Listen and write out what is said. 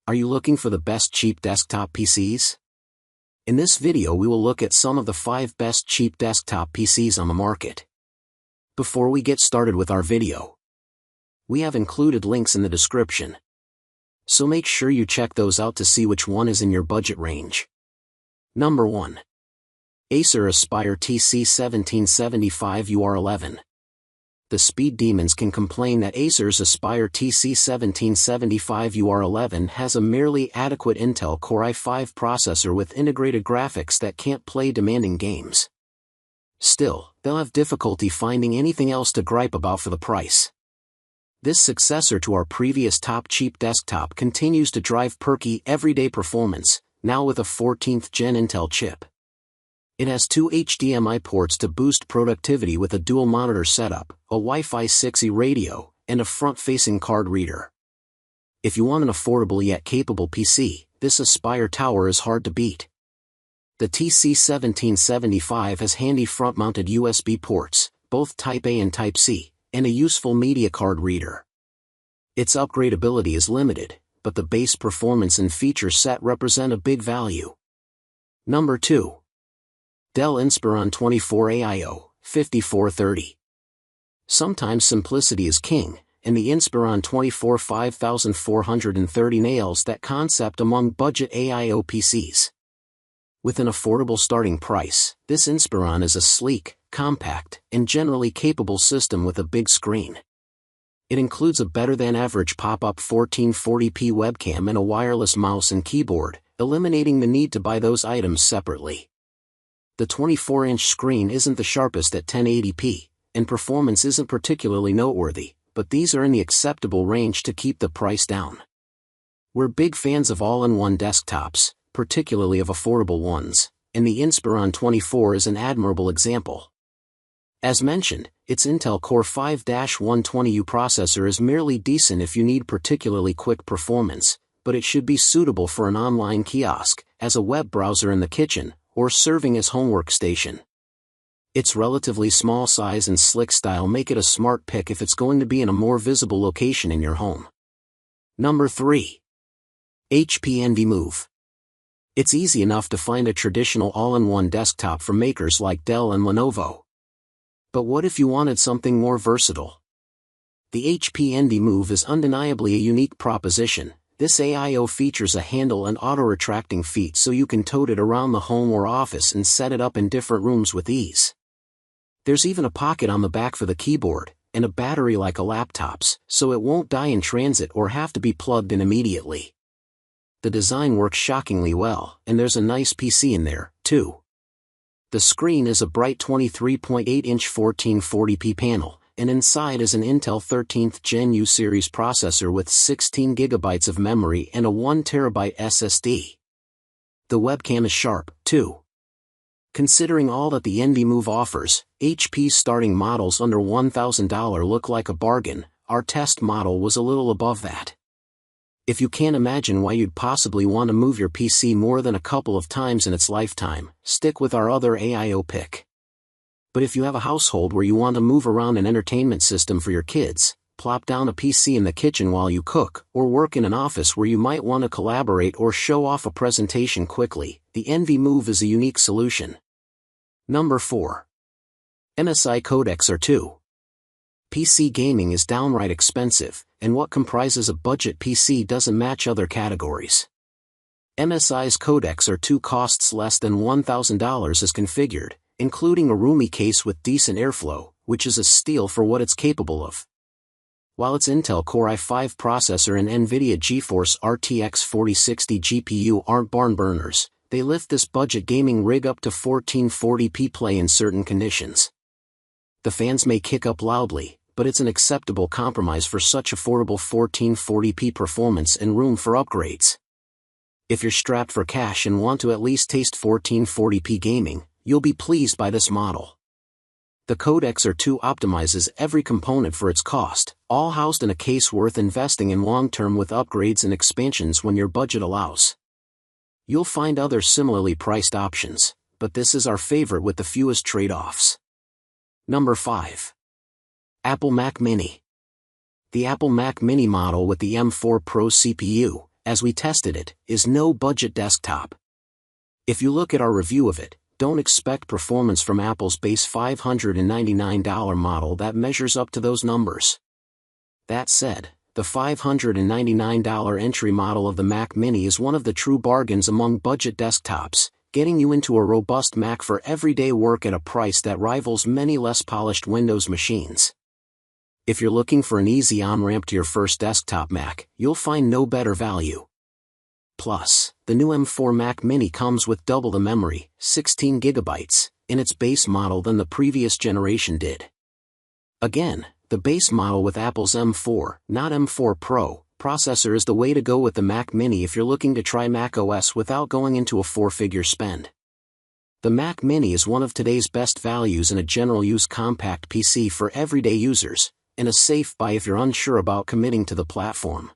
Are you looking for the best cheap desktop PCs? In this video we will look at some of the 5 best cheap desktop PCs on the market. Before we get started with our video, we have included links in the description, so make sure you check those out to see which one is in your budget range. Number 1. Acer Aspire TC1775UR11. The speed demons can complain that Acer's Aspire TC1775UR11 has a merely adequate Intel Core i5 processor with integrated graphics that can't play demanding games. Still, they'll have difficulty finding anything else to gripe about for the price. This successor to our previous top cheap desktop continues to drive perky everyday performance, now with a 14th gen Intel chip. It has 2 HDMI ports to boost productivity with a dual monitor setup, a Wi-Fi 6E radio, and a front-facing card reader. If you want an affordable yet capable PC, this Aspire tower is hard to beat. The TC1775 has handy front-mounted USB ports, both Type A and Type C, and a useful media card reader. Its upgradability is limited, but the base performance and feature set represent a big value. Number 2. Dell Inspiron 24AIO 5430. Sometimes simplicity is king, and the Inspiron 24 5430 nails that concept among budget AIO PCs. With an affordable starting price, this Inspiron is a sleek, compact, and generally capable system with a big screen. It includes a better-than-average pop-up 1440p webcam and a wireless mouse and keyboard, eliminating the need to buy those items separately. The 24-inch screen isn't the sharpest at 1080p, and performance isn't particularly noteworthy, but these are in the acceptable range to keep the price down. We're big fans of all-in-one desktops, particularly of affordable ones, and the Inspiron 24 is an admirable example. As mentioned, its Intel Core i5-120U processor is merely decent if you need particularly quick performance, but it should be suitable for an online kiosk, as a web browser in the kitchen, or serving as home workstation. Its relatively small size and slick style make it a smart pick if it's going to be in a more visible location in your home. Number 3. HP EnvyMove. It's easy enough to find a traditional all-in-one desktop from makers like Dell and Lenovo. But what if you wanted something more versatile? The HP EnvyMove is undeniably a unique proposition. This AIO features a handle and auto-retracting feet so you can tote it around the home or office and set it up in different rooms with ease. There's even a pocket on the back for the keyboard, and a battery like a laptop's, so it won't die in transit or have to be plugged in immediately. The design works shockingly well, and there's a nice PC in there, too. The screen is a bright 23.8-inch 1440p panel, and inside is an Intel 13th Gen U series processor with 16 GB of memory and a 1TB SSD. The webcam is sharp, too. Considering all that the EnvyMove offers, HP's starting models under $1,000 look like a bargain. Our test model was a little above that. If you can't imagine why you'd possibly want to move your PC more than a couple of times in its lifetime, stick with our other AIO pick. But if you have a household where you want to move around an entertainment system for your kids, plop down a PC in the kitchen while you cook, or work in an office where you might want to collaborate or show off a presentation quickly, the EnvyMove is a unique solution. Number 4. MSI Codex R2. PC gaming is downright expensive, and what comprises a budget PC doesn't match other categories. MSI's Codex R2 costs less than $1,000 as configured, including a roomy case with decent airflow, which is a steal for what it's capable of. While its Intel Core i5 processor and NVIDIA GeForce RTX 4060 GPU aren't barn burners, they lift this budget gaming rig up to 1440p play in certain conditions. The fans may kick up loudly, but it's an acceptable compromise for such affordable 1440p performance and room for upgrades. If you're strapped for cash and want to at least taste 1440p gaming, you'll be pleased by this model. The Codex R2 optimizes every component for its cost, all housed in a case worth investing in long-term with upgrades and expansions when your budget allows. You'll find other similarly priced options, but this is our favorite with the fewest trade-offs. Number 5. Apple Mac Mini. The Apple Mac Mini model with the M4 Pro CPU, as we tested it, is no budget desktop. If you look at our review of it, don't expect performance from Apple's base $599 model that measures up to those numbers. That said, the $599 entry model of the Mac Mini is one of the true bargains among budget desktops, getting you into a robust Mac for everyday work at a price that rivals many less polished Windows machines. If you're looking for an easy on-ramp to your first desktop Mac, you'll find no better value. Plus, the new M4 Mac Mini comes with double the memory, 16 GB, in its base model than the previous generation did. Again, the base model with Apple's M4, not M4 Pro, processor is the way to go with the Mac Mini if you're looking to try macOS without going into a four-figure spend. The Mac Mini is one of today's best values in a general-use compact PC for everyday users, and a safe buy if you're unsure about committing to the platform.